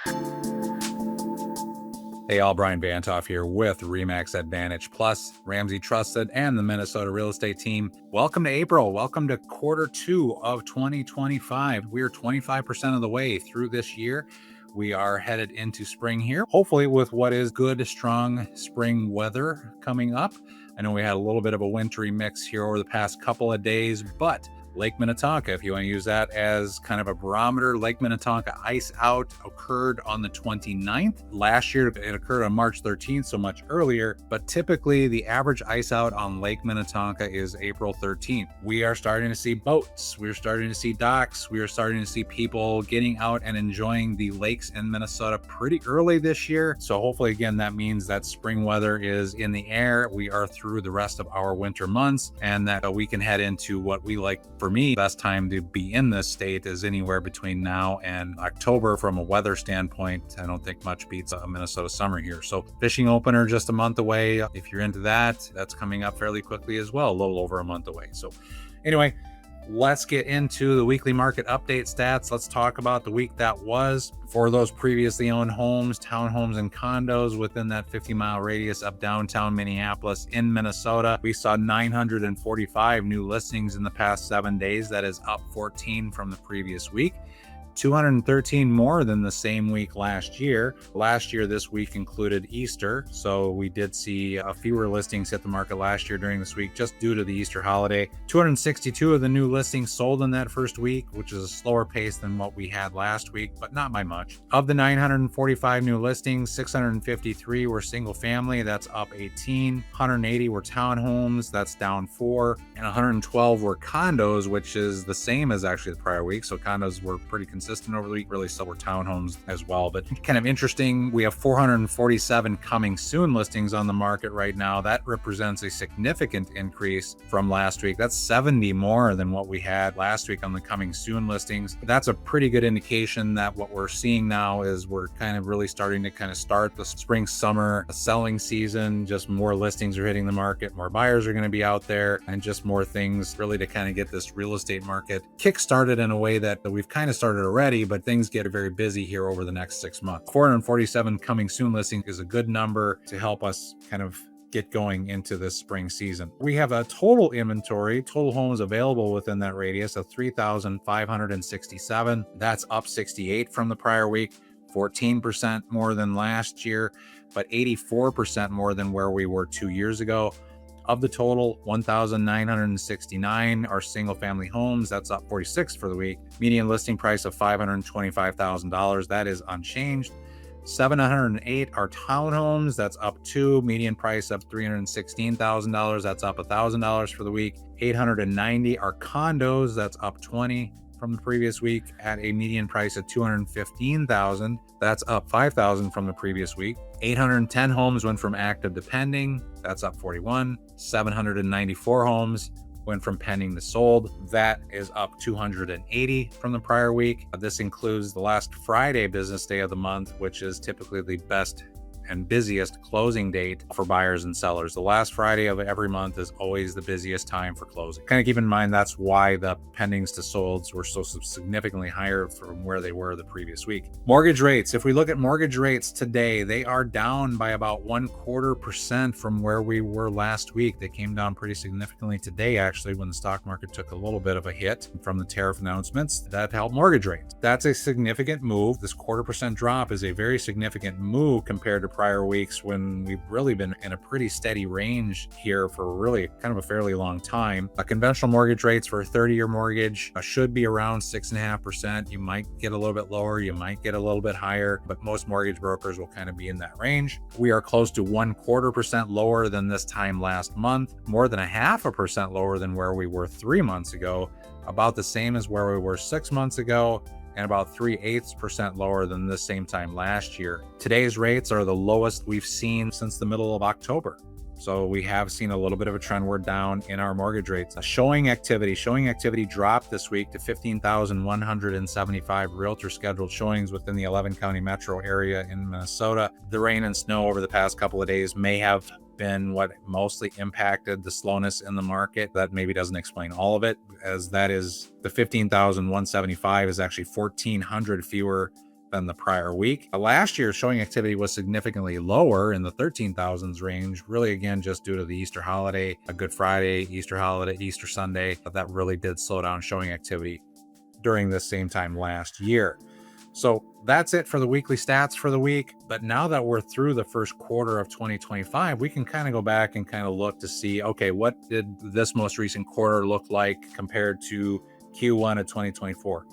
Hey all, Bryan VantHof here with RE/MAX Advantage Plus, Ramsey Trusted, and the Minnesota Real Estate Team. Welcome to April. Welcome to quarter 2 of 2025. We are 25% of the way through this year. We are headed into spring here, hopefully with what is good, strong spring weather coming up. I know we had a little bit of a wintry mix here over the past couple of days, but Lake Minnetonka, if you want to use that as kind of a barometer, Lake Minnetonka ice out occurred on the 29th. Last year, it occurred on March 13th, so much earlier, but typically the average ice out on Lake Minnetonka is April 13th. We are starting to see boats. We're starting to see docks. We are starting to see people getting out and enjoying the lakes in Minnesota pretty early this year. So hopefully, again, that means that spring weather is in the air. We are through the rest of our winter months and that we can head into what we like. For me, best time to be in this state is anywhere between now and October from a weather standpoint. I don't think much beats a Minnesota summer here. So fishing opener just a month away. If you're into that, that's coming up fairly quickly as well, a little over a month away. So anyway, let's get into the weekly market update stats. Let's talk about the week that was for those previously owned homes, townhomes, and condos within that 50-mile radius of downtown Minneapolis in Minnesota. We saw 945 new listings in the past 7 days. That is up 14 from the previous week. 213 more than the same week last year. Last year, this week included Easter, so we did see fewer listings hit the market last year during this week just due to the Easter holiday. 262 of the new listings sold in that first week, which is a slower pace than what we had last week, but not by much. Of the 945 new listings, 653 were single family, that's up 18. 180 were townhomes, that's down 4. And 112 were condos, which is the same as actually the prior week. So condos were pretty consistent over the week, really so were townhomes as well. But kind of interesting, we have 447 coming soon listings on the market right now. That represents a significant increase from last week. That's 70 more than what we had last week on the coming soon listings. That's a pretty good indication that what we're seeing now is we're kind of really starting to kind of start the spring summer selling season. Just more listings are hitting the market, more buyers are going to be out there, and just more things really to kind of get this real estate market kick-started in a way that we've kind of started already, but things get very busy here over the next 6 months. 447 coming soon listing is a good number to help us kind of get going into this spring season. We have a total inventory, total homes available within that radius of 3,567. That's up 68 from the prior week, 14% more than last year, but 84% more than where we were 2 years ago. Of the total, 1,969 are single-family homes. That's up 46 for the week. Median listing price of $525,000. That is unchanged. 708 are townhomes. That's up 2. Median price of $316,000. That's up $1,000 for the week. 890 are condos. That's up 20 from the previous week at a median price of $215,000. That's up $5,000 from the previous week. 810 homes went from active to pending. That's up 41. 794 homes went from pending to sold. That is up 280 from the prior week. This includes the last Friday business day of the month, which is typically the best and busiest closing date for buyers and sellers. The last Friday of every month is always the busiest time for closing. Kind of keep in mind that's why the pendings to solds were so significantly higher from where they were the previous week. Mortgage rates. If we look at mortgage rates today, they are down by about 0.25% from where we were last week. They came down pretty significantly today, actually, when the stock market took a little bit of a hit from the tariff announcements. That helped mortgage rates. That's a significant move. This 0.25% drop is a very significant move compared to prior weeks when we've really been in a pretty steady range here for really kind of a fairly long time. Conventional mortgage rates for a 30-year mortgage should be around 6.5%. You might get a little bit lower, you might get a little bit higher, but most mortgage brokers will kind of be in that range. We are close to 0.25% lower than this time last month, more than 0.5% lower than where we were 3 months ago, about the same as where we were 6 months ago, and about 0.3% lower than this same time last year. Today's rates are the lowest we've seen since the middle of October. So we have seen a little bit of a trendward down in our mortgage rates. Showing activity dropped this week to 15,175 realtor scheduled showings within the 11 county metro area in Minnesota. The rain and snow over the past couple of days may have been what mostly impacted the slowness in the market. That maybe doesn't explain all of it, as that is the 15,175 is actually 1,400 fewer than the prior week. Last year's showing activity was significantly lower in the 13,000s range, really again just due to the Easter holiday, a Good Friday, Easter holiday, Easter Sunday. That really did slow down showing activity during this same time last year. So that's it for the weekly stats for the week. But now that we're through the first quarter of 2025, we can kind of go back and kind of look to see, okay, what did this most recent quarter look like compared to Q1 of 2024,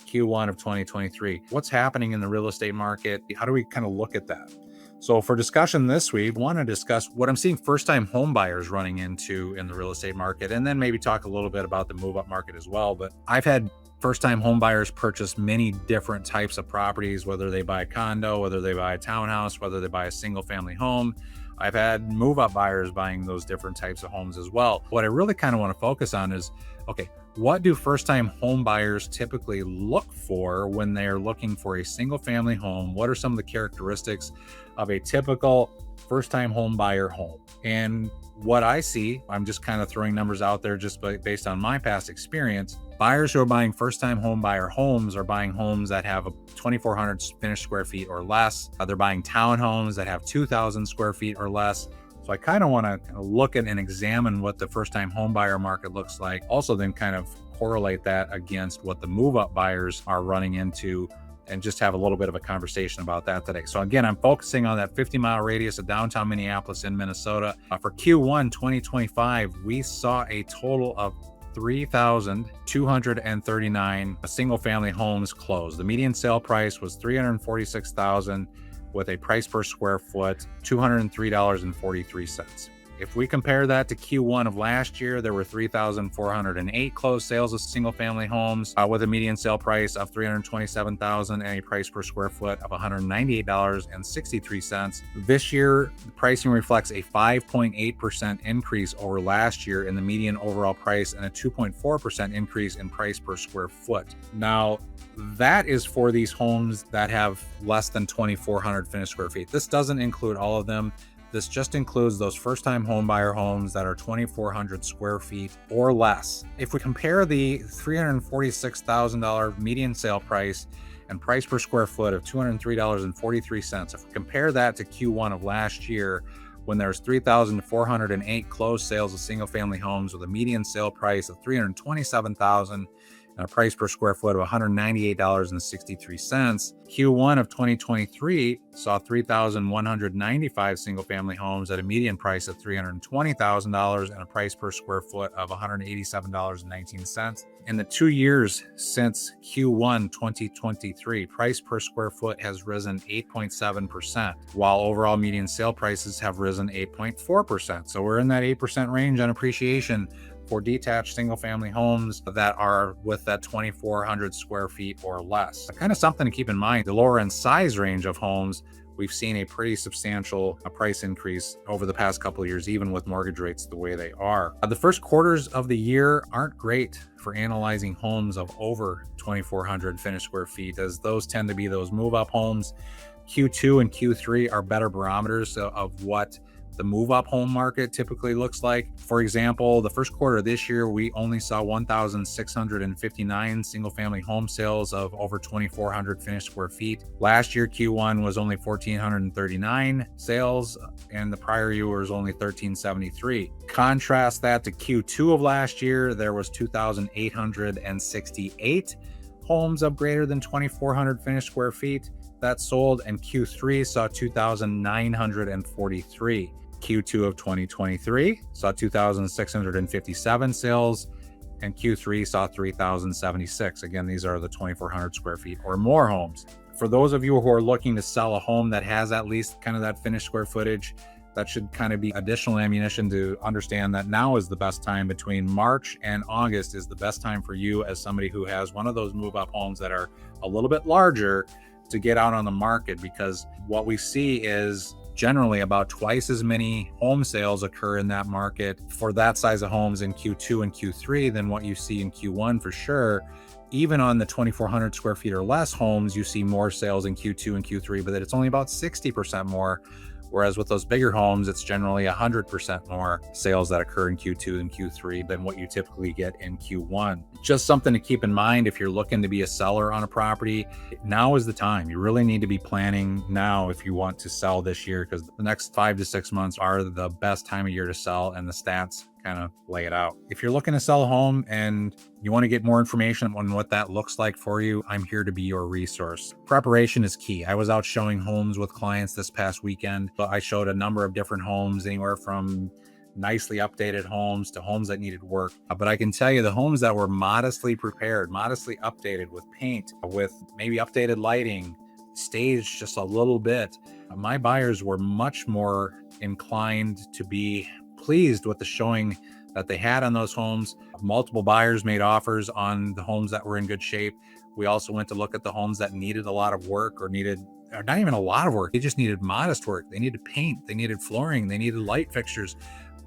Q1 of 2023? What's happening in the real estate market? How do we kind of look at that? So for discussion this week, I want to discuss what I'm seeing first-time home buyers running into in the real estate market, and then maybe talk a little bit about the move-up market as well. But I've had first-time home buyers purchase many different types of properties, whether they buy a condo, whether they buy a townhouse, whether they buy a single-family home. I've had move-up buyers buying those different types of homes as well. What I really kind of want to focus on is, okay, what do first-time home buyers typically look for when they're looking for a single-family home? What are some of the characteristics of a typical first-time home buyer home? And what I see, I'm just kind of throwing numbers out there just based on my past experience. Buyers who are buying first-time home buyer homes are buying homes that have 2,400 finished square feet or less. They're buying townhomes that have 2,000 square feet or less. So I kind of want to look at and examine what the first-time home buyer market looks like. Also then kind of correlate that against what the move-up buyers are running into, and just have a little bit of a conversation about that today. So again, I'm focusing on that 50-mile radius of downtown Minneapolis in Minnesota. For Q1 2025, we saw a total of 3,239 single-family homes closed. The median sale price was $346,000 with a price per square foot $203.43. If we compare that to Q1 of last year, there were 3,408 closed sales of single-family homes with a median sale price of $327,000 and a price per square foot of $198.63. This year, the pricing reflects a 5.8% increase over last year in the median overall price and a 2.4% increase in price per square foot. Now, that is for these homes that have less than 2,400 finished square feet. This doesn't include all of them. This just includes those first-time home buyer homes that are 2,400 square feet or less. If we compare the $346,000 median sale price and price per square foot of $203.43, if we compare that to Q1 of last year, when there's 3,408 closed sales of single-family homes with a median sale price of $327,000 and a price per square foot of $198.63. Q1 of 2023 saw 3,195 single-family homes at a median price of $320,000 and a price per square foot of $187.19. In the 2 years since Q1 2023, price per square foot has risen 8.7%, while overall median sale prices have risen 8.4%. So we're in that 8% range on appreciation for detached single-family homes that are with that 2,400 square feet or less. Kind of something to keep in mind. The lower end size range of homes, we've seen a pretty substantial price increase over the past couple of years, even with mortgage rates the way they are. The first quarters of the year aren't great for analyzing homes of over 2,400 finished square feet, as those tend to be those move-up homes. Q2 and Q3 are better barometers of what the move-up home market typically looks like. For example, the first quarter of this year, we only saw 1,659 single-family home sales of over 2,400 finished square feet. Last year, Q1 was only 1,439 sales, and the prior year was only 1,373. Contrast that to Q2 of last year, there was 2,868 homes of greater than 2,400 finished square feet that sold, and Q3 saw 2,943. Q2 of 2023 saw 2,657 sales, and Q3 saw 3,076. Again, these are the 2,400 square feet or more homes. For those of you who are looking to sell a home that has at least kind of that finished square footage, that should kind of be additional ammunition to understand that now is the best time. Between March and August is the best time for you as somebody who has one of those move-up homes that are a little bit larger to get out on the market, because what we see is generally about twice as many home sales occur in that market for that size of homes in Q2 and Q3 than what you see in Q1 for sure. Even on the 2,400 square feet or less homes, you see more sales in Q2 and Q3, but it's only about 60% more Whereas with those bigger homes, it's generally 100% more sales that occur in Q2 and Q3 than what you typically get in Q1. Just something to keep in mind if you're looking to be a seller on a property, now is the time. You really need to be planning now if you want to sell this year, because the next 5 to 6 months are the best time of year to sell, and the stats kind of lay it out. If you're looking to sell a home and you want to get more information on what that looks like for you, I'm here to be your resource. Preparation is key. I was out showing homes with clients this past weekend, but I showed a number of different homes, anywhere from nicely updated homes to homes that needed work. But I can tell you the homes that were modestly prepared, modestly updated with paint, with maybe updated lighting, staged just a little bit, my buyers were much more inclined to be pleased with the showing that they had on those homes. Multiple buyers made offers on the homes that were in good shape. We also went to look at the homes that needed a lot of work, or not even a lot of work. They just needed modest work. They needed paint, they needed flooring, they needed light fixtures.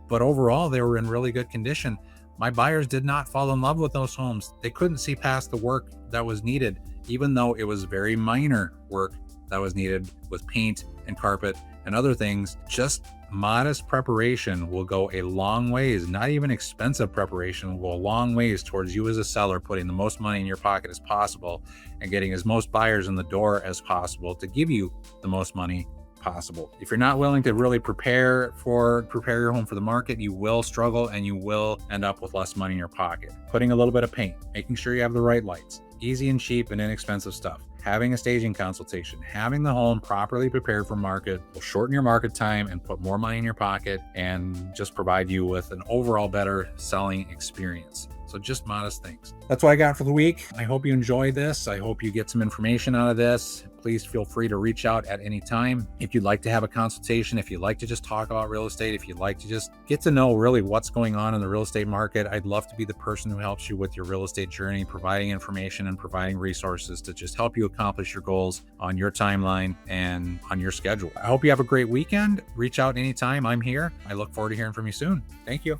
But overall, they were in really good condition. My buyers did not fall in love with those homes. They couldn't see past the work that was needed, even though it was very minor work that was needed with paint and carpet and other things. Just modest preparation will go a long ways. Not even expensive preparation will go a long ways towards you as a seller putting the most money in your pocket as possible and getting as most buyers in the door as possible to give you the most money possible. If you're not willing to really prepare your home for the market, you will struggle and you will end up with less money in your pocket. Putting a little bit of paint, making sure you have the right lights, easy and cheap and inexpensive stuff. Having a staging consultation, having the home properly prepared for market will shorten your market time and put more money in your pocket and just provide you with an overall better selling experience. So just modest things. That's what I got for the week. I hope you enjoyed this. I hope you get some information out of this. Please feel free to reach out at any time. If you'd like to have a consultation, if you'd like to just talk about real estate, if you'd like to just get to know really what's going on in the real estate market, I'd love to be the person who helps you with your real estate journey, providing information and providing resources to just help you accomplish your goals on your timeline and on your schedule. I hope you have a great weekend. Reach out anytime. I'm here. I look forward to hearing from you soon. Thank you.